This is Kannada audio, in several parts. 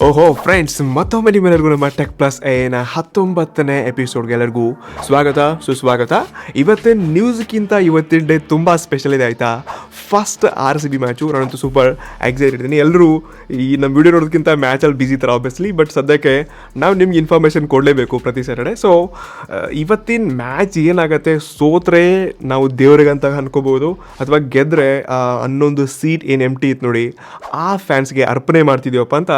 ಓಹೋ ಫ್ರೆಂಡ್ಸ್, ಮತ್ತೊಮ್ಮೆ ನಿಮ್ಮೆಲ್ಲರಿಗೂ ನಮ್ಮ ಟೆಕ್ ಪ್ಲಸ್ ಏನ 19ನೇ ಎಪಿಸೋಡ್ಗೆ ಎಲ್ಲರಿಗೂ ಸ್ವಾಗತ ಸುಸ್ವಾಗತ. ಇವತ್ತಿನ ನ್ಯೂಸ್ಗಿಂತ ಇವತ್ತಿನ ಡೇ ತುಂಬ ಸ್ಪೆಷಲ್ ಇದೆ ಆಯಿತಾ. ಫಸ್ಟ್ RCB ಮ್ಯಾಚು, ನಾನಂತೂ ಸೂಪರ್ ಎಕ್ಸೈಟೆಡ್ ಇದ್ದೀನಿ. ಎಲ್ಲರೂ ಈ ನಮ್ಮ ವಿಡಿಯೋ ನೋಡೋದಕ್ಕಿಂತ ಮ್ಯಾಚಲ್ಲಿ ಬಿಸಿ ಥರ ಆಬ್ವಿಯಸ್ಲಿ, ಬಟ್ ಸದ್ಯಕ್ಕೆ ನಾವು ನಿಮ್ಗೆ ಇನ್ಫಾರ್ಮೇಷನ್ ಕೊಡಲೇಬೇಕು ಪ್ರತಿ ಸ್ಯಾಟರ್ಡೆ. ಸೊ ಇವತ್ತಿನ ಮ್ಯಾಚ್ ಏನಾಗುತ್ತೆ, ಸೋತ್ರೆ ನಾವು ದೇವ್ರಿಗಂತ ಅನ್ಕೋಬೋದು, ಅಥವಾ ಗೆದ್ದರೆ 11 ಸೀಟ್ ಏನು ಎಂಟಿ ಇತ್ತು ನೋಡಿ, ಆ ಫ್ಯಾನ್ಸ್ಗೆ ಅರ್ಪಣೆ ಮಾಡ್ತಿದ್ದೀವಪ್ಪ ಅಂತ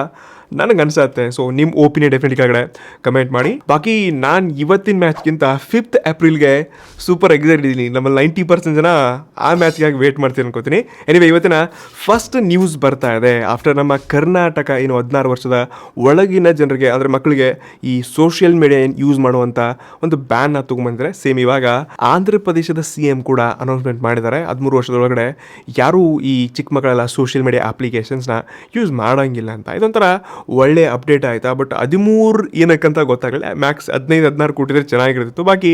ನನಗೆ ಅನ್ಸುತ್ತೆ. ಸೊ ನಿಮ್ಮ ಒಪಿನಿಯನ್ ಡೆಫಿನೆಟ್ಲಿ ಕೆಳಗಡೆ ಕಮೆಂಟ್ ಮಾಡಿ. ಬಾಕಿ ನಾನು ಇವತ್ತಿನ ಮ್ಯಾಚ್ಗಿಂತ 5th ಏಪ್ರಿಲ್ಗೆ ಸೂಪರ್ ಎಕ್ಸೈಟೆಡ್ ಇದ್ದೀನಿ. ನಮ್ಮಲ್ಲಿ 90% ಜನ ಆ ಮ್ಯಾಚ್ಗಾಗಿ ವೇಟ್ ಮಾಡ್ತೀನಿ ಅನ್ಕೋತೀನಿ. ಎನಿವೆ, ಇವತ್ತಿನ ಫಸ್ಟ್ ನ್ಯೂಸ್ ಬರ್ತಾ ಇದೆ. ಆಫ್ಟರ್ ನಮ್ಮ ಕರ್ನಾಟಕ ಏನು 16 ವರ್ಷದ ಒಳಗಿನ ಜನರಿಗೆ, ಅಂದರೆ ಮಕ್ಕಳಿಗೆ ಈ ಸೋಷಿಯಲ್ ಮೀಡಿಯಾ ಯೂಸ್ ಮಾಡುವಂಥ ಒಂದು ಬ್ಯಾನ್ನ ತೊಗೊಂಬಂದಿದ್ದಾರೆ. ಸೇಮ್ ಇವಾಗ ಆಂಧ್ರ ಪ್ರದೇಶದ CM ಕೂಡ ಅನೌನ್ಸ್ಮೆಂಟ್ ಮಾಡಿದ್ದಾರೆ. 13 ವರ್ಷದೊಳಗಡೆ ಯಾರೂ ಈ ಚಿಕ್ಕ ಮಕ್ಕಳೆಲ್ಲ ಸೋಷಿಯಲ್ ಮೀಡಿಯಾ ಅಪ್ಲಿಕೇಶನ್ಸ್ನ ಯೂಸ್ ಮಾಡೋಂಗಿಲ್ಲ ಅಂತ. ಇದೊಂಥರ ಒಳ್ಳೆ ಅಪ್ಡೇಟ್ ಆಯಿತಾ. ಬಟ್ 13 ಏನಕ್ಕಂತ ಗೊತ್ತಾಗಲಿಲ್ಲ. ಮ್ಯಾಕ್ಸ್ 15-16 ಕೊಟ್ಟಿದ್ರೆ ಚೆನ್ನಾಗಿರ್ತಿತ್ತು. ಬಾಕಿ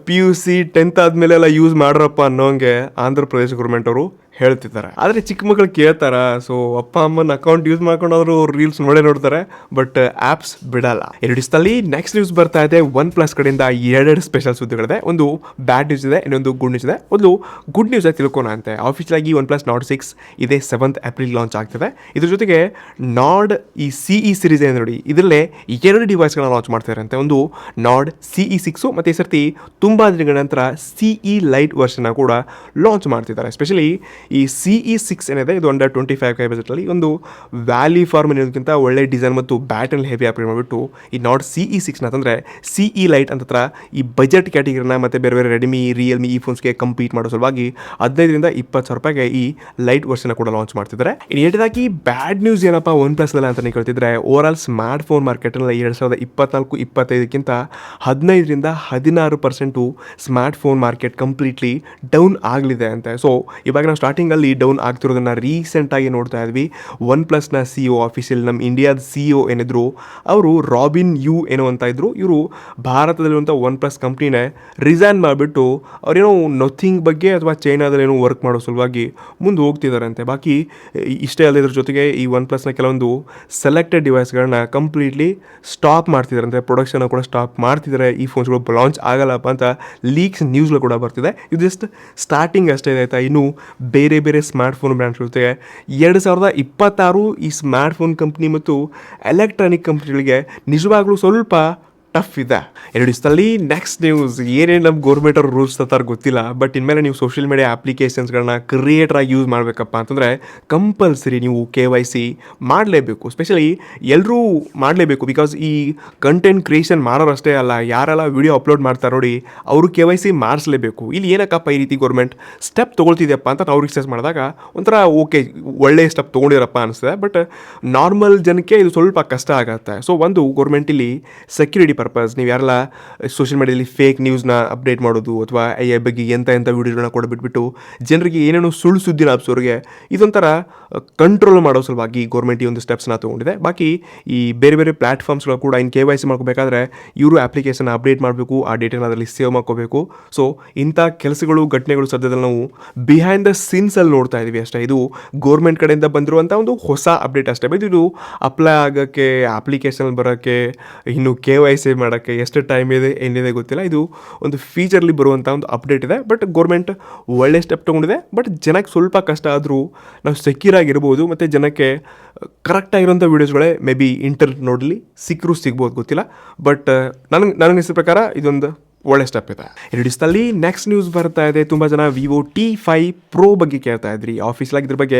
PUC 10th ಆದಮೇಲೆಲ್ಲ use ಮಾಡ್ರಪ್ಪ ಅನ್ನೋಂಗೆ Andhra Pradesh government ಅವರು ಹೇಳ್ತಿದ್ದಾರೆ. ಆದರೆ ಚಿಕ್ಕ ಮಕ್ಕಳು ಕೇಳ್ತಾರ. ಸೊ ಅಪ್ಪ ಅಮ್ಮನ ಅಕೌಂಟ್ ಯೂಸ್ ಮಾಡ್ಕೊಂಡವರು ರೀಲ್ಸ್ ನೋಡ್ತಾರೆ, ಬಟ್ ಆ್ಯಪ್ಸ್ ಬಿಡಲ್ಲ. ದಿವಸದಲ್ಲಿ ನೆಕ್ಸ್ಟ್ ನ್ಯೂಸ್ ಬರ್ತಾ ಇದೆ. OnePlus ಕಡೆಯಿಂದ 2 ಸ್ಪೆಷಲ್ ಸುದ್ದಿಗಳಿದೆ. ಒಂದು ಬ್ಯಾಡ್ ನ್ಯೂಸ್ ಇದೆ, ಇನ್ನೊಂದು ಗುಡ್ ನ್ಯೂಸ್ ಇದೆ. ಒಂದು ಗುಡ್ ನ್ಯೂಸ್ ತಿಳ್ಕೋಣ ಅಂತೆ. ಆಫೀಷಿಯಲ್ ಆಗಿ OnePlus Nord 6 ಇದೇ 7th ಏಪ್ರಿಲ್ ಲಾಂಚ್ ಆಗ್ತದೆ. ಇದ್ರ ಜೊತೆಗೆ ನಾರ್ಡ್ ಈ CE ಸೀರೀಸ್ ಏನು ನೋಡಿ, ಇದರಲ್ಲೇ 2 ಡಿವೈಸ್ಗಳನ್ನ ಲಾಂಚ್ ಮಾಡ್ತಾರೆ ಅಂತೆ. ಒಂದು ನಾರ್ಡ್ CE 6 ಮತ್ತು ಈ ಸರ್ತಿ ತುಂಬ ದಿನಗಳ ನಂತರ CE ಲೈಟ್ ವರ್ಷನ್ನ ಕೂಡ ಲಾಂಚ್ ಮಾಡ್ತಿದ್ದಾರೆ. ಎಸ್ಪೆಷಲಿ ಈ CE 6 ಏನಿದೆ, ಇದು ಅಂಡರ್ 25K ಬಜೆಟಲ್ಲಿ ಒಂದು ವ್ಯಾಲಿ ಫಾರ್ಮ್ ಅನ್ನೋದಕ್ಕಿಂತ ಒಳ್ಳೆ ಡಿಸೈನ್ ಮತ್ತು ಬ್ಯಾಟರಿ ಹೆವಿ ಅಪ್ಗ್ರೇಡ್ ಮಾಡಿಬಿಟ್ಟು ಈ ನಾರ್ಡ್ CE 6 ಅಂತಂದರೆ CE ಲೈಟ್ ಅಂತ ಈ ಬಜೆಟ್ ಕ್ಯಾಟಗರಿನ ಮತ್ತು ಬೇರೆ ಬೇರೆ ರೆಡ್ಮಿ, ರಿಯಲ್ಮಿ ಈ ಫೋನ್ಸ್ಗೆ ಕಂಪೀಟ್ ಮಾಡೋ ಸಲುವಾಗಿ 15ರಿಂದ 20,000 ರೂಪಾಯಿಗೆ ಈ ಲೈಟ್ ವರ್ಷನ ಕೂಡ ಲಾಂಚ್ ಮಾಡ್ತಿದ್ದಾರೆ. ಇನ್ನು ಎರಡದಾಗಿ ಬ್ಯಾಡ್ ನ್ಯೂಸ್ ಏನಪ್ಪ OnePlus ಅಂತ ನೀವು ಕೇಳ್ತಿದ್ರೆ, ಓವರ್ ಆಲ್ ಸ್ಮಾರ್ಟ್ ಫೋನ್ ಮಾರ್ಕೆಟಲ್ಲಿ 2024-25ಕ್ಕಿಂತ 15ರಿಂದ 16% smart phone market completely down ಆಗಲಿದೆ ಅಂತೆ. ಸೊ ಇವಾಗ ನಾವು ಸ್ಟಾರ್ಟಿಂಗಲ್ಲಿ ಡೌನ್ ಆಗ್ತಿರೋದನ್ನು ರೀಸೆಂಟಾಗಿ ನೋಡ್ತಾ ಇದ್ವಿ. OnePlusನ CEO ಆಫೀಷಿಯಲ್ ನಮ್ಮ ಇಂಡಿಯಾದ CEO ಏನಿದ್ರು, ಅವರು ರಾಬಿನ್ ಯು ಏನೋ ಅಂತ ಇದ್ರು. ಇವರು ಭಾರತದಲ್ಲಿರುವಂಥ OnePlus ಕಂಪ್ನಿನೇ ರಿಸೈನ್ ಮಾಡಿಬಿಟ್ಟು ಅವರೇನೋ ನಥಿಂಗ್ ಬಗ್ಗೆ ಅಥವಾ ಚೈನಾದಲ್ಲಿ ಏನೋ ವರ್ಕ್ ಮಾಡೋ ಸಲುವಾಗಿ ಮುಂದೆ ಹೋಗ್ತಿದ್ದಾರೆ ಅಂತೆ. ಬಾಕಿ ಇಷ್ಟೇ ಅಲ್ಲದೆ ಇದ್ರ ಜೊತೆಗೆ ಈ OnePlusನ ಕೆಲವೊಂದು ಸೆಲೆಕ್ಟೆಡ್ ಡಿವೈಸ್ಗಳನ್ನ ಕಂಪ್ಲೀಟ್ಲಿ ಸ್ಟಾಪ್ ಮಾಡ್ತಿದ್ದಾರೆ ಅಂತೆ. ಪ್ರೊಡಕ್ಷನ್ ಕೂಡ ಸ್ಟಾಪ್ ಮಾಡ್ತಿದ್ದಾರೆ. ಈ ಫೋನ್ಸ್ಗಳು ಲಾಂಚ್ ಆಗಲ್ಲಪ್ಪ ಅಂತ ಲೀಕ್ಸ್ ನ್ಯೂಸ್ಗಳು ಕೂಡ ಬರ್ತಿದೆ. ಇದು ಜಸ್ಟ್ ಸ್ಟಾರ್ಟಿಂಗ್ ಅಷ್ಟೇ ಇದೆ ಆಯಿತಾ. ಇನ್ನು ಬೇರೆ ಬೇರೆ ಸ್ಮಾರ್ಟ್ಫೋನ್ ಬ್ರ್ಯಾಂಡ್ಸ್ ಜೊತೆಗೆ 2026 ಈ ಸ್ಮಾರ್ಟ್ಫೋನ್ ಕಂಪ್ನಿ ಮತ್ತು ಎಲೆಕ್ಟ್ರಾನಿಕ್ ಕಂಪ್ನಿಗಳಿಗೆ ನಿಜವಾಗ್ಲೂ ಸ್ವಲ್ಪ ಟಫ್ ಇದೆ. 2 ದಿವಸದಲ್ಲಿ ನೆಕ್ಸ್ಟ್ ನ್ಯೂಸ್. ಏನೇನು ನಮ್ಮ ಗೌರ್ಮೆಂಟ್ ಅವ್ರು ರೂಲ್ಸ್ ತರ್ತಾರೆ ಗೊತ್ತಿಲ್ಲ, ಬಟ್ ಇನ್ಮೇಲೆ ನೀವು ಸೋಷಿಯಲ್ ಮೀಡಿಯಾ ಅಪ್ಲಿಕೇಶನ್ಸ್ಗಳನ್ನ ಕ್ರಿಯೇಟರಾಗಿ ಯೂಸ್ ಮಾಡಬೇಕಪ್ಪ ಅಂತಂದರೆ ಕಂಪಲ್ಸರಿ ನೀವು KYC ಮಾಡಲೇಬೇಕು. ಸ್ಪೆಷಲಿ ಎಲ್ಲರೂ ಮಾಡಲೇಬೇಕು. ಬಿಕಾಸ್ ಈ ಕಂಟೆಂಟ್ ಕ್ರಿಯೇಷನ್ ಮಾಡೋರಷ್ಟೇ ಅಲ್ಲ, ಯಾರೆಲ್ಲ ವಿಡಿಯೋ ಅಪ್ಲೋಡ್ ಮಾಡ್ತಾರೆ ನೋಡಿ, ಅವರು KYC ಮಾಡಿಸ್ಲೇಬೇಕು. ಇಲ್ಲಿ ಏನಕ್ಕಪ್ಪ ಈ ರೀತಿ ಗೌರ್ಮೆಂಟ್ ಸ್ಟೆಪ್ ತೊಗೊಳ್ತಿದೆಯಪ್ಪ ಅಂತ ನಾವು ರಿಸರ್ಚ್ ಮಾಡಿದಾಗ ಒಂಥರ ಓಕೆ, ಒಳ್ಳೆಯ ಸ್ಟೆಪ್ ತೊಗೊಂಡಿರಪ್ಪ ಅನಿಸ್ತದೆ. ಬಟ್ ನಾರ್ಮಲ್ ಜನಕ್ಕೆ ಇದು ಸ್ವಲ್ಪ ಕಷ್ಟ ಆಗುತ್ತೆ. ಸೊ ಒಂದು ಗೌರ್ಮೆಂಟ್ ಇಲ್ಲಿ ಸೆಕ್ಯೂರಿಟಿ ಪರ್ಪಸ್, ನೀವು ಯಾರೆಲ್ಲ ಸೋಷಿಯಲ್ ಮೀಡಿಯಾದಲ್ಲಿ ಫೇಕ್ ನ್ಯೂಸ್ನ ಅಪ್ಡೇಟ್ ಮಾಡೋದು ಅಥವಾ AI ಬಗ್ಗೆ ಎಂಥ ವೀಡಿಯೋಗಳನ್ನ ಕೂಡ ಬಿಟ್ಬಿಟ್ಟು ಜನರಿಗೆ ಏನೇನೋ ಸುಳ್ಳು ಸುದ್ದಿನ ಹಬ್ಸೋರಿಗೆ ಇದೊಂಥರ ಕಂಟ್ರೋಲ್ ಮಾಡೋ ಸಲುವಾಗಿ ಗೌರ್ಮೆಂಟ್ ಈ ಒಂದು ಸ್ಟೆಪ್ಸ್ನ ತೊಗೊಂಡಿದೆ. ಬಾಕಿ ಈ ಬೇರೆ ಬೇರೆ ಪ್ಲ್ಯಾಟ್ಫಾರ್ಮ್ಸ್ಗಳು ಕೂಡ ಇನ್ನು KYC ಮಾಡ್ಕೋಬೇಕಾದ್ರೆ ಇವರು ಅಪ್ಲಿಕೇಶನ್ ಅಪ್ಡೇಟ್ ಮಾಡಬೇಕು, ಆ ಡೇಟನ್ನು ಅದರಲ್ಲಿ ಸೇವ್ ಮಾಡ್ಕೋಬೇಕು. ಸೊ ಇಂಥ ಕೆಲಸಗಳು, ಘಟನೆಗಳು ಸದ್ಯದಲ್ಲಿ ನಾವು ಬಿಹೈಂಡ್ ದ ಸೀನ್ಸಲ್ಲಿ ನೋಡ್ತಾ ಇದ್ದೀವಿ ಅಷ್ಟೇ. ಇದು ಗೌರ್ಮೆಂಟ್ ಕಡೆಯಿಂದ ಬಂದಿರುವಂಥ ಒಂದು ಹೊಸ ಅಪ್ಡೇಟ್ ಅಷ್ಟೇ. ಬಟ್ ಇದು ಅಪ್ಲೈ ಆಗೋಕ್ಕೆ, ಅಪ್ಲಿಕೇಶನ್ ಬರೋಕ್ಕೆ, ಇನ್ನು KYC ಮಾಡೋಕ್ಕೆ ಎಷ್ಟು ಟೈಮ್ ಇದೆ ಏನಿದೆ ಗೊತ್ತಿಲ್ಲ. ಇದು ಒಂದು ಫೀಚರ್ಲಿ ಬರುವಂಥ ಒಂದು ಅಪ್ಡೇಟ್ ಇದೆ. ಬಟ್ ಗೌರ್ಮೆಂಟ್ ಒಳ್ಳೆ ಸ್ಟೆಪ್ ತೊಗೊಂಡಿದೆ. ಬಟ್ ಜನಕ್ಕೆ ಸ್ವಲ್ಪ ಕಷ್ಟ ಆದರೂ ನಾವು ಸೆಕ್ಯೂರ್ ಆಗಿರ್ಬೋದು, ಮತ್ತು ಜನಕ್ಕೆ ಕರೆಕ್ಟಾಗಿರೋಂಥ ವೀಡಿಯೋಸ್ಗಳೇ ಮೇ ಬಿ ಇಂಟರ್ನೆಟ್ ನೋಡಲಿ ಸಿಗ್ಬೋದು, ಗೊತ್ತಿಲ್ಲ. ಬಟ್ ನನಗೆ ಅನಿಸಿದ ಪ್ರಕಾರ ಇದೊಂದು ಒಳ್ಳೆ ಸ್ಟೆಪ್ ಇದೆ. 2 ದಿವಸದಲ್ಲಿ ನೆಕ್ಸ್ಟ್ ನ್ಯೂಸ್ ಬರ್ತಾ ಇದೆ. ತುಂಬ ಜನ Vivo T5 Pro ಬಗ್ಗೆ ಕೇಳ್ತಾ ಇದ್ರಿ. ಆಫೀಸಲಾಗಿ ಇದ್ರ ಬಗ್ಗೆ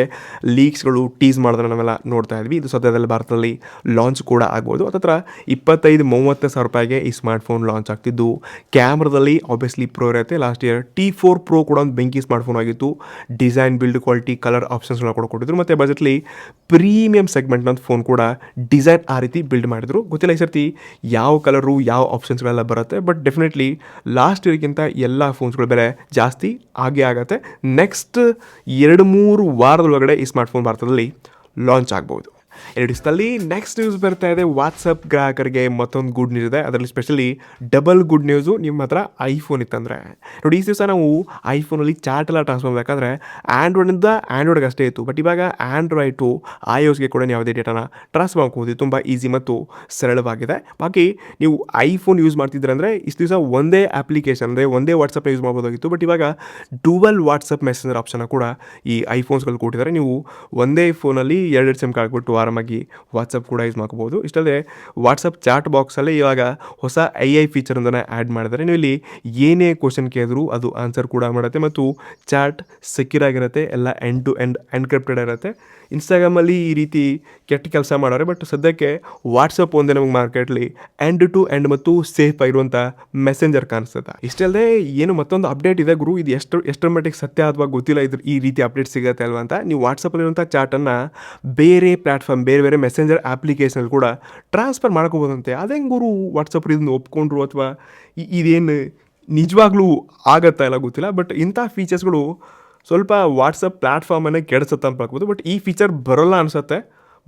ಲೀಕ್ಸ್ಗಳು ಟೀಸ್ ಮಾಡಿದ್ರೆ ನಾವೆಲ್ಲ ನೋಡ್ತಾ ಇದ್ವಿ. ಇದು ಸದ್ಯದಲ್ಲಿ ಭಾರತದಲ್ಲಿ ಲಾಂಚ್ ಕೂಡ ಆಗ್ಬೋದು. ಹತ್ತಿರ 25-30 ಸಾವಿರ ರೂಪಾಯಿಗೆ ಈ ಸ್ಮಾರ್ಟ್ಫೋನ್ ಲಾಂಚ್ ಆಗ್ತಿದ್ದು, ಕ್ಯಾಮ್ರಾದಲ್ಲಿ ಆಬ್ವಿಯಸ್ಲಿ ಪ್ರೋ ಇರುತ್ತೆ. ಲಾಸ್ಟ್ ಇಯರ್ T4 Pro ಕೂಡ ಒಂದು ಬೆಂಕಿ ಸ್ಮಾರ್ಟ್ಫೋನ್ ಆಗಿತ್ತು. ಡಿಸೈನ್, ಬಿಲ್ಡ್ ಕ್ವಾಲಿಟಿ, ಕಲರ್ ಆಪ್ಷನ್ಸ್ಗಳನ್ನ ಕೂಡ ಕೊಟ್ಟಿದ್ರು. ಮತ್ತು ಬಜೆಟ್ಲಿ ಪ್ರೀಮಿಯಂ ಸೆಗ್ಮೆಂಟ್ನ ಫೋನ್ ಕೂಡ ಡಿಸೈನ್ ಆ ರೀತಿ ಬಿಲ್ಡ್ ಮಾಡಿದ್ರು. ಗೊತ್ತಿಲ್ಲ ಈ ಸರ್ತಿ ಯಾವ ಕಲರು, ಯಾವ ಆಪ್ಷನ್ಸ್ಗಳೆಲ್ಲ ಬರುತ್ತೆ. ಬಟ್ ಡೆಫಿನೆಟ್ಲಿ ಲಾಸ್ಟ್ ಇಯರ್ಗಿಂತ ಎಲ್ಲ ಫೋನ್ಸ್ಗಳ ಬೆಲೆ ಜಾಸ್ತಿ ಆಗೇ ಆಗುತ್ತೆ. ನೆಕ್ಸ್ಟ್ 2-3 ವಾರದೊಳಗಡೆ ಈ ಸ್ಮಾರ್ಟ್ಫೋನ್ ಭಾರತದಲ್ಲಿ ಲಾಂಚ್ ಆಗ್ಬೋದು. ಎರಡು ದಿವಸದಲ್ಲಿ ನೆಕ್ಸ್ಟ್ ನ್ಯೂಸ್ ಬರ್ತಾ ಇದೆ. ವಾಟ್ಸಪ್ ಗ್ರಾಹಕರಿಗೆ ಮತ್ತೊಂದು ಗುಡ್ ನ್ಯೂಸ್ ಇದೆ. ಅದರಲ್ಲಿ ಸ್ಪೆಷಲಿ ಡಬಲ್ ಗುಡ್ ನ್ಯೂಸು. ನಿಮ್ಮ ಹತ್ರ ಐಫೋನ್ ಇತ್ತಂದರೆ ನೋಡಿ, ಈ ದಿವಸ ನಾವು ಐಫೋನಲ್ಲಿ ಚಾಟ್ ಎಲ್ಲ ಟ್ರಾನ್ಸ್ಫರ್ ಮಾಡಬೇಕಾದ್ರೆ ಆ್ಯಂಡ್ರಾಯ್ಡಿಂದ ಆ್ಯಂಡ್ರಾಯ್ಡ್ಗೆ ಅಷ್ಟೇ ಇತ್ತು. ಬಟ್ ಇವಾಗ ಆ್ಯಂಡ್ರಾಯ್ಡ್ ಟು iOSಗೆ ಕೂಡ ನೀವು ಯಾವುದೇ ಡೇಟಾನ ಟ್ರಾನ್ಸ್ಫರ್ ಮಾಡ್ಕೋಬೋದು. ತುಂಬ ಈಸಿ ಮತ್ತು ಸರಳವಾಗಿದೆ. ಬಾಕಿ ನೀವು ಐಫೋನ್ ಯೂಸ್ ಮಾಡ್ತಿದ್ರೆ ಅಂದರೆ ಇಷ್ಟು ದಿವಸ ಒಂದೇ ಅಪ್ಲಿಕೇಶನ್ ಅಂದರೆ ಒಂದೇ ವಾಟ್ಸಪ್ನ ಯೂಸ್ ಮಾಡ್ಬೋದಾಗಿತ್ತು. ಬಟ್ ಇವಾಗ ಡುವಲ್ ವಾಟ್ಸಪ್ ಮೆಸೆಂಜರ್ ಆಪ್ಷನ್ನ ಕೂಡ ಈ ಐಫೋನ್ಸ್ಗಳು ಕೊಟ್ಟಿದ್ದಾರೆ. ನೀವು ಒಂದೇ ಫೋನಲ್ಲಿ ಎರಡು ಸಿಮ್ ಕಾರ್ಡ್ ಕೊಟ್ಟು ಆರಾಮಾಗಿ ವಾಟ್ಸಪ್ ಕೂಡ ಯೂಸ್ ಮಾಡ್ಕೋಬೋದು. ಇಷ್ಟಲ್ಲದೆ ವಾಟ್ಸಪ್ ಚಾಟ್ ಬಾಕ್ಸಲ್ಲಿ ಇವಾಗ ಹೊಸ AI ಫೀಚರೊಂದನ್ನು ಆ್ಯಡ್ ಮಾಡಿದ್ದಾರೆ. ನೀವು ಇಲ್ಲಿ ಏನೇ ಕ್ವಶನ್ ಕೇಳಿದ್ರು ಅದು ಆನ್ಸರ್ ಕೂಡ ಮಾಡುತ್ತೆ ಮತ್ತು ಚಾಟ್ ಸೆಕ್ಯೂರ್ ಆಗಿರುತ್ತೆ. ಎಲ್ಲ ಎಂಡ್ ಟು ಎಂಡ್ ಎನ್ಕ್ರಿಪ್ಟೆಡ್ ಇರುತ್ತೆ. ಇನ್ಸ್ಟಾಗ್ರಾಮಲ್ಲಿ ಈ ರೀತಿ ಕೆಟ್ಟ ಕೆಲಸ ಮಾಡೋರೆ. ಬಟ್ ಸದ್ಯಕ್ಕೆ ವಾಟ್ಸಪ್ ಒಂದೇ ನಮಗೆ ಮಾರ್ಕೆಟ್ಲಿ ಎಂಡ್ ಟು ಎಂಡ್ ಮತ್ತು ಸೇಫ್ ಆಗಿರುವಂಥ ಮೆಸೆಂಜರ್ ಕಾಣಿಸ್ತದೆ. ಇಷ್ಟಲ್ಲದೆ ಏನು ಮತ್ತೊಂದು ಅಪ್ಡೇಟ್ ಇದೆ ಗುರು, ಇದು ಎಷ್ಟರ ಮಟ್ಟಿಗೆ ಸತ್ಯ ಅಥವಾ ಗೊತ್ತಿಲ್ಲ. ಇದ್ರ ಈ ರೀತಿ ಅಪ್ಡೇಟ್ ಸಿಗುತ್ತೆ ಅಲ್ವಾ ಅಂತ. ನೀವು ವಾಟ್ಸಪ್ಪಲ್ಲಿರುವಂಥ ಚಾಟನ್ನು ಬೇರೆ ಪ್ಲ್ಯಾಟ್ಫಾರ್ಮ್ ಬೇರೆ ಮೆಸೆಂಜರ್ ಅಪ್ಲಿಕೇಶನ್ ಕೂಡ ಟ್ರಾನ್ಸ್ಫರ್ ಮಾಡ್ಕೋಬೋದಂತೆ. ಅದೇ ಗುರು ವಾಟ್ಸಪ್ ಇದನ್ನು ಒಪ್ಕೊಂಡ್ರು ಅಥವಾ ಇದೇನು ನಿಜವಾಗ್ಲೂ ಆಗತ್ತಾ ಇಲ್ಲ ಗೊತ್ತಿಲ್ಲ. ಬಟ್ ಇಂಥ ಫೀಚರ್ಸ್ಗಳು ಸ್ವಲ್ಪ ವಾಟ್ಸಪ್ ಪ್ಲ್ಯಾಟ್ಫಾರ್ಮನ್ನೇ ಕೆಡಿಸುತ್ತೆ ಅಂತ ಹಾಕ್ಬೋದು. ಬಟ್ ಈ ಫೀಚರ್ ಬರೋಲ್ಲ ಅನಿಸುತ್ತೆ.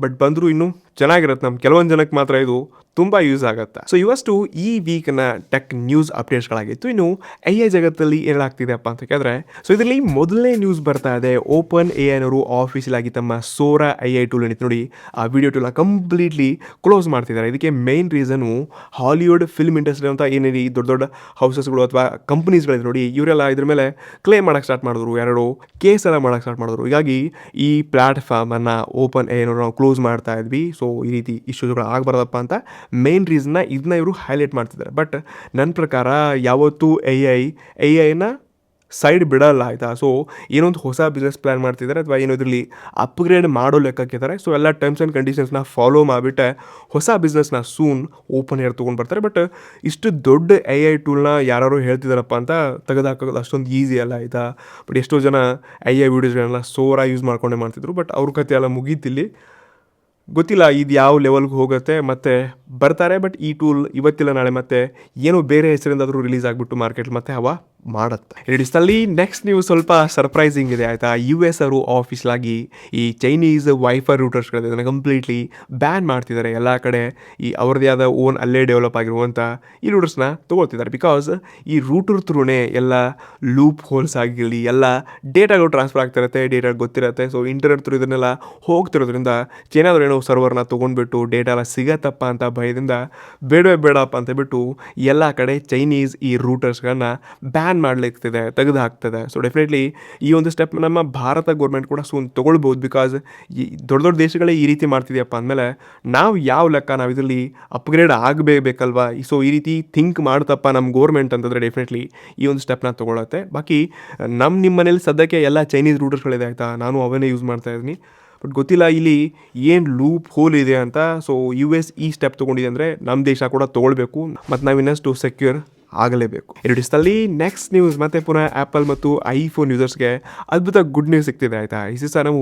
ಬಟ್ ಬಂದರೂ ಇನ್ನೂ ಚೆನ್ನಾಗಿರುತ್ತೆ. ನಮ್ಮ ಕೆಲವೊಂದು ಜನಕ್ಕೆ ಮಾತ್ರ ಇದು ತುಂಬ ಯೂಸ್ ಆಗುತ್ತೆ. ಸೊ ಇವಷ್ಟು ಈ ವೀಕ್ನ ಟೆಕ್ ನ್ಯೂಸ್ ಅಪ್ಡೇಟ್ಸ್ಗಳಾಗಿತ್ತು. ಇನ್ನು AI ಜಗತ್ತಲ್ಲಿ ಏನಾಗ್ತಿದೆಯಪ್ಪ ಅಂತ ಕೇಳಿದ್ರೆ, ಸೊ ಇದರಲ್ಲಿ ಮೊದಲನೇ ನ್ಯೂಸ್ ಬರ್ತಾ ಇದೆ. ಓಪನ್ AI ಅವರು ಆಫೀಷಿಯಲ್ ಆಗಿ ತಮ್ಮ ಸೋರಾ AI ಟೂಲ್ ಏನಿತ್ತು ನೋಡಿ, ಆ ವಿಡಿಯೋ ಟೂಲ್ನ ಕಂಪ್ಲೀಟ್ಲಿ ಕ್ಲೋಸ್ ಮಾಡ್ತಿದ್ದಾರೆ. ಇದಕ್ಕೆ main reason Hollywood film industry ಅಂತ ಏನಿದೆ ದೊಡ್ಡ ದೊಡ್ಡ ಹೌಸಸ್ಗಳು ಅಥವಾ ಕಂಪ್ನೀಸ್ಗಳಿದೆ ನೋಡಿ, ಇವರೆಲ್ಲ ಇದ್ರ ಮೇಲೆ ಕ್ಲೇಮ್ ಮಾಡೋಕ್ಕೆ ಸ್ಟಾರ್ಟ್ ಮಾಡಿದ್ರು. ಯಾರು ಕೇಸ್ ಎಲ್ಲ ಮಾಡೋಕ್ಕೆ ಸ್ಟಾರ್ಟ್ ಮಾಡಿದ್ರು. ಹೀಗಾಗಿ ಈ ಪ್ಲ್ಯಾಟ್ಫಾರ್ಮನ್ನು ಓಪನ್ AI ನಾವು ಕ್ಲೋಸ್ ಮಾಡ್ತಾ ಇದ್ವಿ. ಸೊ ಈ ರೀತಿ ಇಶ್ಯೂಸ್ಗಳು ಆಗಬಾರ್ದಪ್ಪ ಅಂತ ಮೇನ್ ರೀಸನ್ನ ಇದನ್ನ ಇವರು ಹೈಲೈಟ್ ಮಾಡ್ತಿದ್ದಾರೆ. ಬಟ್ ನನ್ನ ಪ್ರಕಾರ ಯಾವತ್ತೂ ಐನ ಸೈಡ್ ಬಿಡಲ್ಲ ಆಯಿತಾ. ಸೊ ಏನೊಂದು ಹೊಸ ಬಿಸ್ನೆಸ್ ಪ್ಲ್ಯಾನ್ ಮಾಡ್ತಿದ್ದಾರೆ ಅಥವಾ ಏನೋ ಇದರಲ್ಲಿ ಅಪ್ಗ್ರೇಡ್ ಮಾಡೋ ಲೆಕ್ಕಕ್ಕಿದ್ದಾರೆ. ಸೊ ಎಲ್ಲ ಟರ್ಮ್ಸ್ ಆ್ಯಂಡ್ ಕಂಡೀಷನ್ಸ್ನ ಫಾಲೋ ಮಾಡಿಬಿಟ್ಟೆ ಹೊಸ ಬಿಸ್ನೆಸ್ನ ಸೂನ್ ಓಪನ್ ಏರ್ ತೊಗೊಂಡು ಬರ್ತಾರೆ. ಬಟ್ ಇಷ್ಟು ದೊಡ್ಡ AI ಟೂಲ್ನ ಯಾರು ಹೇಳ್ತಿದ್ದಾರಪ್ಪ ಅಂತ ತೆಗೆದುಹಾಕೋದು ಅಷ್ಟೊಂದು ಈಸಿ ಅಲ್ಲ ಆಯಿತಾ. ಬಟ್ ಎಷ್ಟೋ ಜನ AI ವೀಡಿಯೋಸ್ಗಳನ್ನೆಲ್ಲ ಸೋರಾ ಯೂಸ್ ಮಾಡ್ಕೊಂಡೇ ಮಾಡ್ತಿದ್ರು. ಬಟ್ ಅವ್ರ ಕತೆ ಎಲ್ಲ ಮುಗೀತಿಲ್ಲಿ. ಗೊತ್ತಿಲ್ಲ ಇದು ಯಾವ ಲೆವೆಲ್ಗೆ ಹೋಗುತ್ತೆ ಮತ್ತು ಬರ್ತಾರೆ. ಬಟ್ ಈ ಟೂಲ್ ಇವತ್ತಿಲ್ಲ ನಾಳೆ ಮತ್ತೆ ಏನೋ ಬೇರೆ ಹೆಸರಿಂದಾದರೂ ರಿಲೀಸ್ ಆಗಿಬಿಟ್ಟು ಮಾರ್ಕೆಟ್ ಮತ್ತೆ ಹವಾ ಮಾಡುತ್ತೆ. ಇಡೀಸ್ನಲ್ಲಿ ನೆಕ್ಸ್ಟ್ ನ್ಯೂಸ್ ಸ್ವಲ್ಪ ಸರ್ಪ್ರೈಸಿಂಗ್ ಇದೆ ಆಯಿತಾ. US ಅವರು ಆಫೀಷಿಯಲ್ ಆಗಿ ಈ ಚೈನೀಸ್ ವೈಫೈ ರೂಟರ್ಸ್ಗಳಿದೆ ಅದನ್ನು ಕಂಪ್ಲೀಟ್ಲಿ ಬ್ಯಾನ್ ಮಾಡ್ತಿದ್ದಾರೆ. ಎಲ್ಲ ಕಡೆ ಈ ಅವ್ರದ್ದೇ ಆದ ಓನ್ ಅಲ್ಲೇ ಡೆವಲಪ್ ಆಗಿರುವಂಥ ಈ ರೂಟರ್ಸ್ನ ತೊಗೊಳ್ತಿದ್ದಾರೆ. ಬಿಕಾಸ್ ಈ ರೂಟರ್ ಥ್ರೂನೇ ಎಲ್ಲ ಲೂಪ್ ಹೋಲ್ಸ್ ಆಗಿರಲಿ ಎಲ್ಲ ಡೇಟಾಗಳು ಟ್ರಾನ್ಸ್ಫರ್ ಆಗ್ತಿರುತ್ತೆ, ಡೇಟಾ ಗೊತ್ತಿರುತ್ತೆ. ಸೊ ಇಂಟರ್ನೆಟ್ ಥ್ರೂ ಇದನ್ನೆಲ್ಲ ಹೋಗ್ತಿರೋದ್ರಿಂದ ಚೈನಾದವ್ರು ಏನೋ ಸರ್ವರ್ನ ತೊಗೊಂಡ್ಬಿಟ್ಟು ಡೇಟಾ ಎಲ್ಲ ಸಿಗತ್ತಪ್ಪ ಅಂತ ಭಯದಿಂದ ಬೇಡಪ್ಪ ಅಂತ ಬಿಟ್ಟು ಎಲ್ಲ ಕಡೆ ಚೈನೀಸ್ ಈ ರೂಟರ್ಸ್ಗಳನ್ನ ಬ್ಯಾನ್ ಮಾಡಲಿಕ್ತಿದೆ, ತೆಗೆದು ಹಾಕ್ತದೆ. ಸೊ ಡೆಫಿನೆಟ್ಲಿ ಈ ಒಂದು ಸ್ಟೆಪ್ ನಮ್ಮ ಭಾರತ ಗೌರ್ಮೆಂಟ್ ಕೂಡ ಸೂನ್ ತೊಗೊಳ್ಬೋದು. ಬಿಕಾಸ್ ಈ ದೊಡ್ಡ ದೊಡ್ಡ ದೇಶಗಳೇ ಈ ರೀತಿ ಮಾಡ್ತಿದೆಯಪ್ಪ ಅಂದಮೇಲೆ ನಾವು ಯಾವ ಲೆಕ್ಕ ನಾವು ಇದರಲ್ಲಿ ಅಪ್ಗ್ರೇಡ್ ಆಗಬೇಕಲ್ವಾ. ಸೊ ಈ ರೀತಿ ಥಿಂಕ್ ಮಾಡ್ತಪ್ಪ ನಮ್ಮ ಗೌರ್ಮೆಂಟ್ ಅಂತಂದರೆ ಡೆಫಿನೆಟ್ಲಿ ಈ ಒಂದು ಸ್ಟೆಪ್ನ ತೊಗೊಳತ್ತೆ. ಬಾಕಿ ನಿಮ್ಮ ಮನೇಲಿ ಸದ್ಯಕ್ಕೆ ಎಲ್ಲ ಚೈನೀಸ್ ರೂಟರ್ಸ್ಗಳಿದೆ ಆಯಿತಾ. ನಾನು ಅವನ್ನೇ ಯೂಸ್ ಮಾಡ್ತಾ ಇದ್ದೀನಿ. ಬಟ್ ಗೊತ್ತಿಲ್ಲ ಇಲ್ಲಿ ಏನು ಲೂಪ್ ಹೋಲ್ ಇದೆ ಅಂತ. ಸೊ US ಈ ಸ್ಟೆಪ್ ತೊಗೊಂಡಿದೆ ಅಂದರೆ ನಮ್ಮ ದೇಶ ಕೂಡ ತೊಗೊಳ್ಬೇಕು ಮತ್ತು ನಾವು ಇನ್ನಷ್ಟು ಸೆಕ್ಯೂರ್ ಆಗಲೇಬೇಕು. ಎರಡು ದಿವಸದಲ್ಲಿ ನೆಕ್ಸ್ಟ್ ನ್ಯೂಸ್ ಮತ್ತೆ ಪುನಃ ಆ್ಯಪಲ್ ಮತ್ತು ಐಫೋನ್ ಯೂಸರ್ಸ್ಗೆ ಅದ್ಭುತ ಗುಡ್ ನ್ಯೂಸ್ ಸಿಗ್ತಿದೆ ಆಯಿತಾ. ಈ ದಿವಸ ನಾವು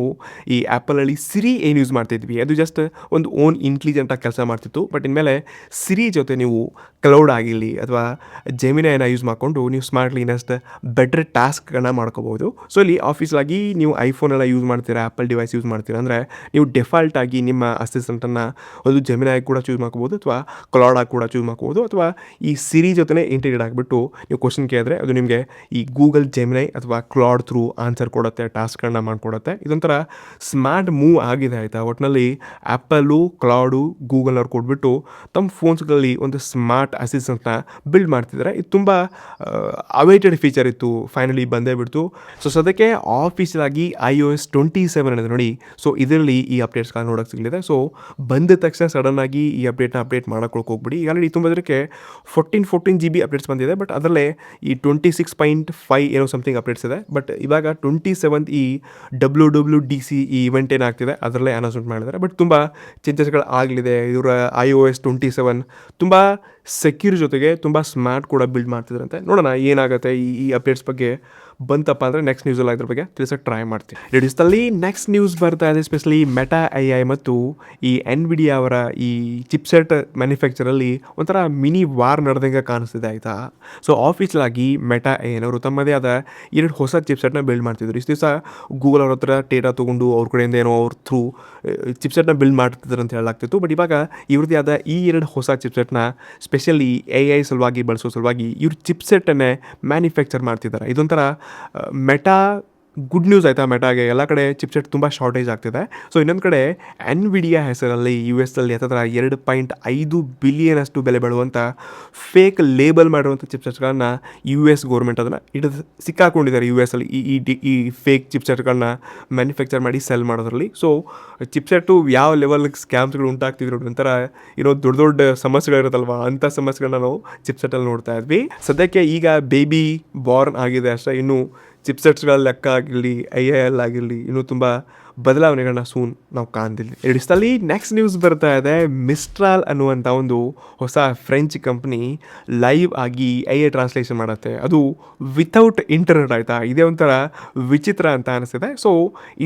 ಈ ಆ್ಯಪಲಲ್ಲಿ ಸಿರಿ ಏನು ಯೂಸ್ ಮಾಡ್ತಿದ್ವಿ ಅದು ಜಸ್ಟ್ ಒಂದು ಓನ್ ಇಂಟೆಲಿಜೆಂಟಾಗಿ ಕೆಲಸ ಮಾಡ್ತಿತ್ತು. ಬಟ್ ಇನ್ಮೇಲೆ ಸಿರಿ ಜೊತೆ ನೀವು ಕ್ಲೌಡ್ ಆಗಿರಲಿ ಅಥವಾ ಜೆಮಿನೈನ ಯೂಸ್ ಮಾಡಿಕೊಂಡು ನೀವು ಸ್ಮಾರ್ಟ್ಲಿ ಇನ್ನಷ್ಟು ಬೆಟರ್ ಟಾಸ್ಕ್ಗಳನ್ನ ಮಾಡ್ಕೋಬೋದು. ಸೊ ಇಲ್ಲಿ ಆಫೀಸಲಾಗಿ ನೀವು ಐಫೋನೆಲ್ಲ ಯೂಸ್ ಮಾಡ್ತೀರಾ, ಆ್ಯಪಲ್ ಡಿವೈಸ್ ಯೂಸ್ ಮಾಡ್ತೀರಾ ಅಂದರೆ ನೀವು ಡೆಫಾಲ್ಟಾಗಿ ನಿಮ್ಮ ಅಸಿಸ್ಟೆಂಟನ್ನು ಒಂದು ಜೆಮಿನಾಗಿ ಕೂಡ ಚೂಸ್ ಮಾಡ್ಕೋಬೋದು ಅಥವಾ ಕ್ಲೌಡಾಗಿ ಕೂಡ ಚೂಸ್ ಮಾಡ್ಕೋಬೋದು ಅಥವಾ ಈ ಸಿರಿ ಜೊತೆ ಇಂಟಿಗ್ರೇಟ್ ಆಗಿಬಿಟ್ಟು ನೀವು ಕ್ವಶನ್ ಕೇಳಿದ್ರೆ ಅದು ನಿಮಗೆ ಈ ಗೂಗಲ್ ಜೆಮಿನೈ ಅಥವಾ ಕ್ಲೌಡ್ ಥ್ರೂ ಆನ್ಸರ್ ಕೊಡುತ್ತೆ, ಟಾಸ್ಕ್ಗಳನ್ನ ಮಾಡಿಕೊಡುತ್ತೆ. ಇದೊಂಥರ ಸ್ಮಾರ್ಟ್ ಮೂವ್ ಆಗಿದೆ ಆಯಿತಾ. ಒಟ್ಟಿನಲ್ಲಿ ಆ್ಯಪಲ್ಲು ಕ್ಲೌಡು ಗೂಗಲ್ನವ್ರು ಕೊಟ್ಬಿಟ್ಟು ತಮ್ಮ ಫೋನ್ಸ್ಗಳಲ್ಲಿ ಒಂದು ಸ್ಮಾರ್ಟ್ ಅಸಿಸ್ಟೆಂಟ್ನ ಬಿಲ್ಡ್ ಮಾಡ್ತಿದ್ದಾರೆ. ಇದು ತುಂಬ ಅವೈಟೆಡ್ ಫೀಚರ್ ಇತ್ತು, ಫೈನಲಿ ಬಂದೇ ಬಿಡ್ತು. ಸೊ ಸದ್ಯಕ್ಕೆ ಆಫೀಷಿಯಲ್ ಆಗಿ iOS 27 ಇದೆ ನೋಡಿ. ಸೊ ಇದರಲ್ಲಿ ಈ ಅಪ್ಡೇಟ್ಸ್ಗಳನ್ನ ನೋಡೋಕ್ಕೆ ಸಿಗಲಿದೆ. ಸೊ ಬಂದ ತಕ್ಷಣ ಸಡನ್ನಾಗಿ ಈ ಅಪ್ಡೇಟ್ ಮಾಡೋಕ್ಕೆ ಹೋಗ್ಬಿಡಿ. ಈಗಾಗಲೇ ತುಂಬ ಜನಕ್ಕೆ 14 GB ಅಪ್ಡೇಟ್ಸ್ ಬಂದಿದೆ. ಬಟ್ ಅದರಲ್ಲೇ ಈ 26.5 ಏನೋ ಸಮಥಿಂಗ್ ಅಪ್ಡೇಟ್ಸ್ ಇದೆ. ಬಟ್ ಇವಾಗ 27th ಈ WWDC ಈ ಇವೆಂಟ್ ಏನಾಗ್ತಿದೆ ಅದರಲ್ಲೇ ಅನೌನ್ಸ್ಮೆಂಟ್ ಮಾಡಿದ್ದಾರೆ. ಬಟ್ ತುಂಬ ಚೇಂಜಸ್ಗಳು ಆಗಲಿದೆ. ಇವರ iOS 27 ತುಂಬ ಸೆಕ್ಯೂರ್ ಜೊತೆಗೆ ತುಂಬ ಸ್ಮಾರ್ಟ್ ಕೂಡ ಬಿಲ್ಡ್ ಮಾಡ್ತಿದ್ರಂತೆ. ನೋಡೋಣ ಏನಾಗುತ್ತೆ ಈ ಅಪ್ಡೇಟ್ಸ್ ಬಗ್ಗೆ ಬಂತಪ್ಪ ಅಂದರೆ ನೆಕ್ಸ್ಟ್ ನ್ಯೂಸಲ್ಲಿ ಅದ್ರ ಬಗ್ಗೆ ತಿಳಿಸೋಕೆ ಟ್ರೈ ಮಾಡ್ತೀನಿ. ರೇಡಿಯೋಸ್ನಲ್ಲಿ ನೆಕ್ಸ್ಟ್ ನ್ಯೂಸ್ ಬರ್ತಾ ಇದೆ, ಎಸ್ಪೆಷಲಿ ಮೆಟಾ AI ಮತ್ತು ಈ NVIDIA ಅವರ ಈ ಚಿಪ್ಸೆಟ್ ಮ್ಯಾನುಫ್ಯಾಕ್ಚರಲ್ಲಿ ಒಂಥರ ಮಿನಿ ವಾರ್ ನಡೆದಂಗೆ ಕಾಣಿಸ್ತಿದೆ ಆಯಿತಾ. ಸೊ ಆಫೀಷಿಯಲ್ ಆಗಿ ಮೆಟಾ AI ಅವರು ತಮ್ಮದೇ ಆದ 2 ಹೊಸ ಚಿಪ್ಸೆಟ್ನ ಬಿಲ್ಡ್ ಮಾಡ್ತಿದ್ರು. ಇಷ್ಟು ದಿವಸ ಗೂಗಲ್ ಅವ್ರ ಹತ್ರ ಡೇಟಾ ತೊಗೊಂಡು ಅವ್ರ ಕಡೆಯಿಂದ ಏನೋ ಅವ್ರ ಥ್ರೂ ಚಿಪ್ಸೆಟ್ನ ಬಿಲ್ಡ್ ಮಾಡ್ತಿದ್ದಾರೆ ಅಂತ ಹೇಳಲಾಗ್ತಿತ್ತು. ಬಟ್ ಇವಾಗ ಇವ್ರದ್ದೇ ಆದ ಈ 2 ಹೊಸ ಚಿಪ್ಸೆಟ್ನ ಸ್ಪೆಷಲಿ AI ಸಲುವಾಗಿ ಬಳಸೋ ಸಲುವಾಗಿ ಇವ್ರ ಚಿಪ್ಸೆಟ್ಟನ್ನೇ ಮ್ಯಾನುಫ್ಯಾಕ್ಚರ್ ಮಾಡ್ತಿದ್ದಾರೆ. ಇದೊಂಥರ ಮೆಟಾ ಗುಡ್ ನ್ಯೂಸ್ ಆಯಿತಾ. ಮೆಟಾಗೆ ಎಲ್ಲ ಕಡೆ ಚಿಪ್ಸೆಟ್ ತುಂಬ ಶಾರ್ಟೇಜ್ ಆಗ್ತಿದೆ. ಸೊ ಇನ್ನೊಂದು ಕಡೆ NVIDIA ಹೆಸರಲ್ಲಿ US ಅಲ್ಲಿ ಹತ್ತಿರ 2.5 ಬಿಲಿಯನ್ ಅಷ್ಟು ಬೆಲೆ ಬಾಳುವಂಥ ಫೇಕ್ ಲೇಬಲ್ ಮಾಡಿರುವಂಥ ಚಿಪ್ಸೆಟ್ಗಳನ್ನ US ಗೌರ್ಮೆಂಟ್ ಅದನ್ನು ಸಿಕ್ಕಾಕೊಂಡಿದ್ದಾರೆ. US ಅಲ್ಲಿ ಈ ಫೇಕ್ ಚಿಪ್ಸೆಟ್ಗಳನ್ನ ಮ್ಯಾನುಫ್ಯಾಕ್ಚರ್ ಮಾಡಿ ಸೆಲ್ ಮಾಡೋದ್ರಲ್ಲಿ. ಸೊ ಚಿಪ್ಸೆಟ್ಟು ಯಾವ ಲೆವೆಲ್ಗೆ ಸ್ಕ್ಯಾಮ್ಸ್ಗಳು ಉಂಟಾಗ್ತಿದ್ರು ಒಂಥರ ದೊಡ್ಡ ದೊಡ್ಡ ಸಮಸ್ಯೆಗಳಿರುತ್ತಲ್ವ, ಅಂಥ ಸಮಸ್ಯೆಗಳನ್ನ ನಾವು ಚಿಪ್ಸೆಟ್ಟಲ್ಲಿ ನೋಡ್ತಾ ಇದ್ವಿ. ಸದ್ಯಕ್ಕೆ ಈಗ ಬೇಬಿ ಬಾರ್ನ್ ಆಗಿದೆ ಅಷ್ಟೇ. ಇನ್ನು ಚಿಪ್ಸೆಟ್ಸ್ಗಳ ಲೆಕ್ಕ ಆಗಿರಲಿ AI ಆಗಿರಲಿ ಇನ್ನೂ ತುಂಬ ಬದಲಾವಣೆಗಳನ್ನ ಸೂನ್ ನಾವು ಕಾಣ್ತಿಲ್ಲ. ಎರಡಿಸ್ತಲ್ಲಿ ನೆಕ್ಸ್ಟ್ ನ್ಯೂಸ್ ಬರ್ತಾ ಇದೆ. ಮಿಸ್ಟ್ರಾಲ್ ಅನ್ನುವಂಥ ಒಂದು ಹೊಸ ಫ್ರೆಂಚ್ ಕಂಪ್ನಿ ಲೈವ್ ಆಗಿ AI ಟ್ರಾನ್ಸ್ಲೇಷನ್ ಮಾಡುತ್ತೆ. ಅದು ವಿತೌಟ್ ಇಂಟರ್ನೆಟ್ ಆಯಿತಾ. ಇದೇ ಒಂಥರ ವಿಚಿತ್ರ ಅಂತ ಅನಿಸ್ತಿದೆ. ಸೊ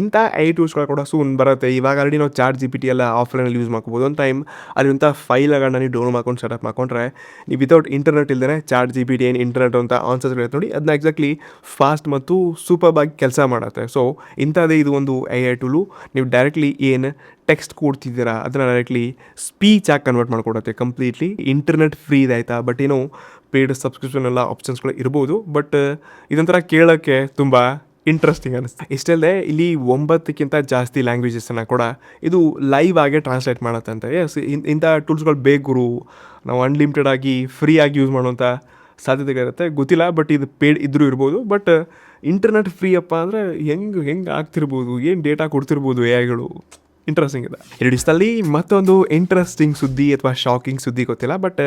ಇಂಥ AI ಟೂಲ್ಸ್ಗಳು ಕೂಡ ಸೂನ್ ಬರುತ್ತೆ. ಇವಾಗ ಆಲ್ರೆಡಿ ನಾವು ChatGPT ಎಲ್ಲ ಆಫ್ಲೈನಲ್ಲಿ ಯೂಸ್ ಮಾಡ್ಕೋಬೋದು. ಒಂದು ಟೈಮ್ ಅಲ್ಲಿಂಥ ಫೈಲ್ಗಳನ್ನ ನೀವು ಡೌನ್ಲೋಡ್ ಮಾಡ್ಕೊಂಡು ಸೆಟಪ್ ಮಾಡ್ಕೊಂಡ್ರೆ ನೀವು ವಿತೌಟ್ ಇಂಟರ್ನೆಟ್ ಇಲ್ಲದೇ ChatGPT ಏನು ಇಂಟರ್ನೆಟ್ ಅಂತ ಆನ್ಸರ್ಸ್ ಇರುತ್ತೆ ನೋಡಿ, ಅದನ್ನ ಎಕ್ಸಾಕ್ಟ್ಲಿ ಫಾಸ್ಟ್ ಮತ್ತು ಸೂಪರ್ ಆಗಿ ಕೆಲಸ ಮಾಡುತ್ತೆ. ಸೊ ಇಂಥದ್ದೇ ಇದು ಒಂದು AI ಟೂಲು. ನೀವು ಡೈರೆಕ್ಟ್ಲಿ ಏನು ಟೆಕ್ಸ್ಟ್ ಕೊಡ್ತಿದ್ದೀರಾ ಅದನ್ನು ಡೈರೆಕ್ಟ್ಲಿ ಸ್ಪೀಚ್ ಆಗಿ ಕನ್ವರ್ಟ್ ಮಾಡಿಕೊಡುತ್ತೆ. ಕಂಪ್ಲೀಟ್ಲಿ ಇಂಟರ್ನೆಟ್ ಫ್ರೀ ಇದೆ ಆಯಿತಾ. ಬಟ್ ಏನೋ ಪೇಯ್ಡ್ ಸಬ್ಸ್ಕ್ರಿಪ್ಷನ್ ಎಲ್ಲ ಆಪ್ಷನ್ಸ್ಗಳು ಇರ್ಬೋದು. ಬಟ್ ಇದೊಂಥರ ಕೇಳೋಕ್ಕೆ ತುಂಬ ಇಂಟ್ರೆಸ್ಟಿಂಗ್ ಅನ್ನಿಸ್ತು. ಇಷ್ಟಲ್ಲದೆ ಇಲ್ಲಿ 9ಕ್ಕಿಂತ ಜಾಸ್ತಿ ಲ್ಯಾಂಗ್ವೇಜಸನ್ನು ಕೂಡ ಇದು ಲೈವ್ ಆಗಿ ಟ್ರಾನ್ಸ್ಲೇಟ್ ಮಾಡುತ್ತೆ ಅಂತ. ಎಸ್, ಇಂಥ ಟೂಲ್ಸ್ಗಳು ಬೇಕು ಗುರು, ನಾವು ಅನ್ಲಿಮಿಟೆಡ್ ಆಗಿ ಫ್ರೀ ಆಗಿ ಯೂಸ್ ಮಾಡುವಂಥ ಸಾಧ್ಯತೆಗಳಿರುತ್ತೆ. ಗೊತ್ತಿಲ್ಲ, ಬಟ್ ಇದು ಪೇಯ್ಡ್ ಇದ್ರೂ ಇರ್ಬೋದು. ಬಟ್ ಇಂಟರ್ನೆಟ್ ಫ್ರೀ ಅಪ್ಪ ಅಂದರೆ ಹೆಂಗೆ ಆಗ್ತಿರ್ಬೋದು, ಏನು ಡೇಟಾ ಕೊಡ್ತಿರ್ಬೋದು AIಗಳು. ಇಂಟ್ರೆಸ್ಟಿಂಗ್ ಇದೆ. ಎರಡಿಸ್ತಲ್ಲಿ ಮತ್ತೊಂದು ಇಂಟ್ರೆಸ್ಟಿಂಗ್ ಸುದ್ದಿ ಅಥವಾ ಶಾಕಿಂಗ್ ಸುದ್ದಿ ಗೊತ್ತಿಲ್ಲ, ಬಟ್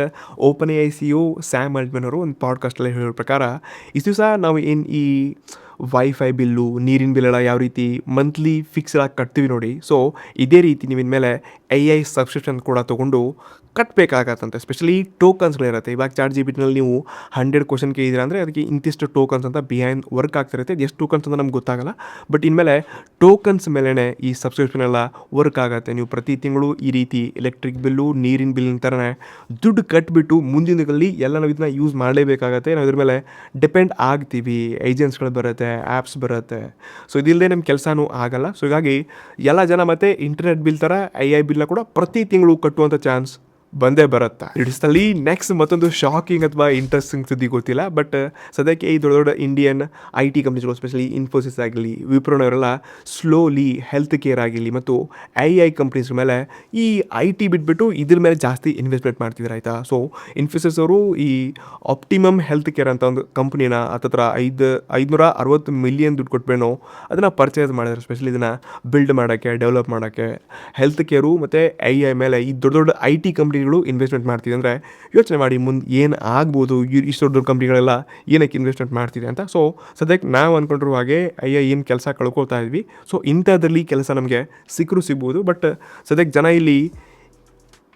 OpenAI CEO ಸ್ಯಾಮ್ ಆಲ್ಟ್ಮನ್ ಅವರು ಒಂದು ಪಾಡ್ಕಾಸ್ಟಲ್ಲಿ ಹೇಳೋ ಪ್ರಕಾರ ಇಷ್ಟು ದಿವಸ ನಾವು ಏನು ಈ ವೈಫೈ ಬಿಲ್ಲು, ನೀರಿನ ಬಿಲ್ಲೆಲ್ಲ ಯಾವ ರೀತಿ ಮಂತ್ಲಿ ಫಿಕ್ಸ್ಡ್ ಆಗಿ ಕಟ್ತೀವಿ ನೋಡಿ, ಸೊ ಇದೇ ರೀತಿ ನೀವು ಇನ್ಮೇಲೆ AI ಸಬ್ಸ್ಕ್ರಿಪ್ಷನ್ ಕೂಡ ತೊಗೊಂಡು ಕಟ್ಟಬೇಕಾಗತ್ತಂತೆ. ಸ್ಪೆಷಲಿ ಟೋಕನ್ಸ್ಗಳಿರುತ್ತೆ. ಇವಾಗ ChatGPTನಲ್ಲಿ ನೀವು 100 ಕ್ವಶನ್ ಕೇಳಿದ್ರೆ ಅಂದರೆ ಅದಕ್ಕೆ ಇಂತಿಷ್ಟು ಟೋಕನ್ಸ್ ಅಂತ ಬಿಹೈಂಡ್ ವರ್ಕ್ ಆಗ್ತಿರುತ್ತೆ. ಅದು ಎಷ್ಟು ಟೋಕನ್ಸ್ ಅಂತ ನಮ್ಗೆ ಗೊತ್ತಾಗಲ್ಲ. ಬಟ್ ಇನ್ಮೇಲೆ ಟೋಕನ್ಸ್ ಮೇಲೇ ಈ ಸಬ್ಸ್ಕ್ರಿಪ್ಷನ್ ಎಲ್ಲ ವರ್ಕ್ ಆಗುತ್ತೆ. ನೀವು ಪ್ರತಿ ತಿಂಗಳು ಈ ರೀತಿ ಎಲೆಕ್ಟ್ರಿಕ್ ಬಿಲ್ಲು, ನೀರಿನ ಬಿಲ್ಲಿನ ಥರನೇ ದುಡ್ಡು ಕಟ್ಬಿಟ್ಟು ಮುಂದಿನ ದಿನಗಳಲ್ಲಿ ಎಲ್ಲ ನಾವು ಇದನ್ನ ಯೂಸ್ ಮಾಡಲೇಬೇಕಾಗತ್ತೆ. ನಾವು ಇದ್ರ ಮೇಲೆ ಡಿಪೆಂಡ್ ಆಗ್ತೀವಿ. ಏಜೆನ್ಸ್ಗಳು ಬರುತ್ತೆ, ಆ್ಯಪ್ಸ್ ಬರುತ್ತೆ. ಸೊ ಇದಿಲ್ಲದೆ ನಮ್ಮ ಕೆಲಸನೂ ಆಗಲ್ಲ. ಸೊ ಹೀಗಾಗಿ ಎಲ್ಲ ಜನ ಮತ್ತೆ ಇಂಟರ್ನೆಟ್ ಬಿಲ್ ಥರ AI ಬಿಲ್ನ ಕೂಡ ಪ್ರತಿ ತಿಂಗಳು ಕಟ್ಟುವಂಥ ಚಾನ್ಸ್ ಬಂದೇ ಬರುತ್ತೆ. ಇಡಿಸ್ತಲ್ಲಿ ನೆಕ್ಸ್ಟ್ ಮತ್ತೊಂದು ಶಾಕಿಂಗ್ ಅಥವಾ ಇಂಟ್ರೆಸ್ಟಿಂಗ್ ಸುದ್ದಿ ಗೊತ್ತಿಲ್ಲ, ಬಟ್ ಸದ್ಯಕ್ಕೆ ಈ ದೊಡ್ಡ ದೊಡ್ಡ ಇಂಡಿಯನ್ IT ಕಂಪ್ನೀಸ್ಗಳು, ಸ್ಪೆಷಲಿ ಇನ್ಫೋಸಿಸ್ ಆಗಲಿ, ವಿಪ್ರೋನವರೆಲ್ಲ ಸ್ಲೋಲಿ ಹೆಲ್ತ್ ಕೇರ್ ಆಗಿರಲಿ ಮತ್ತು AI ಕಂಪ್ನೀಸ್ ಮೇಲೆ ಈ IT ಬಿಟ್ಬಿಟ್ಟು ಇದ್ರ ಮೇಲೆ ಜಾಸ್ತಿ ಇನ್ವೆಸ್ಟ್ಮೆಂಟ್ ಮಾಡ್ತಿದ್ದಾರೆ ಆಯಿತಾ. ಸೊ ಇನ್ಫೋಸಿಸ್ ಅವರು ಈ ಆಪ್ಟಿಮಮ್ ಹೆಲ್ತ್ ಕೇರ್ ಅಂತ ಒಂದು ಕಂಪ್ನಿನ ಹತ್ತಿರ 560 ಮಿಲಿಯನ್ ದುಡ್ಡು ಕೊಟ್ಬೇನೋ ಅದನ್ನು ಪರ್ಚೇಸ್ ಮಾಡಿದ್ದಾರೆ. ಸ್ಪೆಷಲಿ ಇದನ್ನು ಬಿಲ್ಡ್ ಮಾಡೋಕ್ಕೆ, ಡೆವಲಪ್ ಮಾಡೋಕ್ಕೆ, ಹೆಲ್ತ್ ಕೇರು ಮತ್ತು AI ಮೇಲೆ ಈ ದೊಡ್ಡ ದೊಡ್ಡ IT ಕಂಪ್ನಿ ಇನ್ವೆಸ್ಟ್ಮೆಂಟ್ ಮಾಡ್ತಿದೆ ಅಂದರೆ ಯೋಚನೆ ಮಾಡಿ ಮುಂದೆ ಏನು ಆಗ್ಬೋದು. ಇಷ್ಟು ದೊಡ್ಡ ಕಂಪ್ನಿಗಳೆಲ್ಲ ಏನಕ್ಕೆ ಇನ್ವೆಸ್ಟ್ಮೆಂಟ್ ಮಾಡ್ತಿದೆ ಅಂತ. ಸೊ ಸದ್ಯಕ್ಕೆ ನಾವು ಅಂದ್ಕೊಂಡಿರುವ ಹಾಗೆ AI ಏನು ಕೆಲಸ ಕಳ್ಕೊಳ್ತಾ ಇದ್ವಿ. ಸೊ ಇಂಥದ್ರಲ್ಲಿ ಕೆಲಸ ನಮಗೆ ಸಿಗ್ಬೋದು. ಬಟ್ ಸದ್ಯಕ್ಕೆ ಜನ ಇಲ್ಲಿ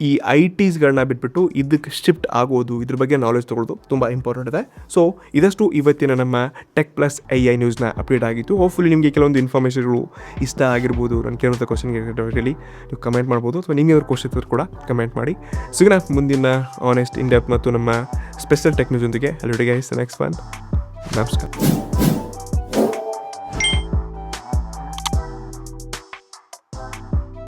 ಈ ITಸ್ಗಳನ್ನ ಬಿಟ್ಬಿಟ್ಟು ಇದಕ್ಕೆ ಶಿಫ್ಟ್ ಆಗೋದು, ಇದ್ರ ಬಗ್ಗೆ ನಾಲೆಜ್ ತೊಗೊಳ್ಳೋದು ತುಂಬ ಇಂಪಾರ್ಟೆಂಟ್ ಇದೆ. ಸೊ ಇದಷ್ಟು ಇವತ್ತಿನ ನಮ್ಮ ಟೆಕ್ ಪ್ಲಸ್ AI ನ್ಯೂಸ್ನ ಅಪ್ಡೇಟ್ ಆಗಿತ್ತು. ಹೋಪ್ಫುಲಿ ನಿಮಗೆ ಕೆಲವೊಂದು ಇನ್ಫಾರ್ಮೇಷನ್ಗಳು ಇಷ್ಟ ಆಗಿರ್ಬೋದು. ನಾನು ಕೇಳೋಂಥ ಕ್ವಶನ್ಗೆ ಡೈರೆಕ್ಟಲಿ ನೀವು ಕಮೆಂಟ್ ಮಾಡ್ಬೋದು, ಅಥವಾ ನಿಮಗೆ ಅವ್ರ ಕ್ವಶನ್ ಇದ್ದರೂ ಕೂಡ ಕಮೆಂಟ್ ಮಾಡಿ. ಸಿಗೋಣ ಮುಂದಿನ ಆನೆಸ್ಟ್, ಇನ್ ಡೆಪ್ತ್ ಮತ್ತು ನಮ್ಮ ಸ್ಪೆಷಲ್ ಟೆಕ್ ನ್ಯೂಸ್ ಜೊತೆಗೆ. ಅಲ್ಲಿಗೆ ನೆಕ್ಸ್ಟ್ ಒನ್. ನಮಸ್ಕಾರ.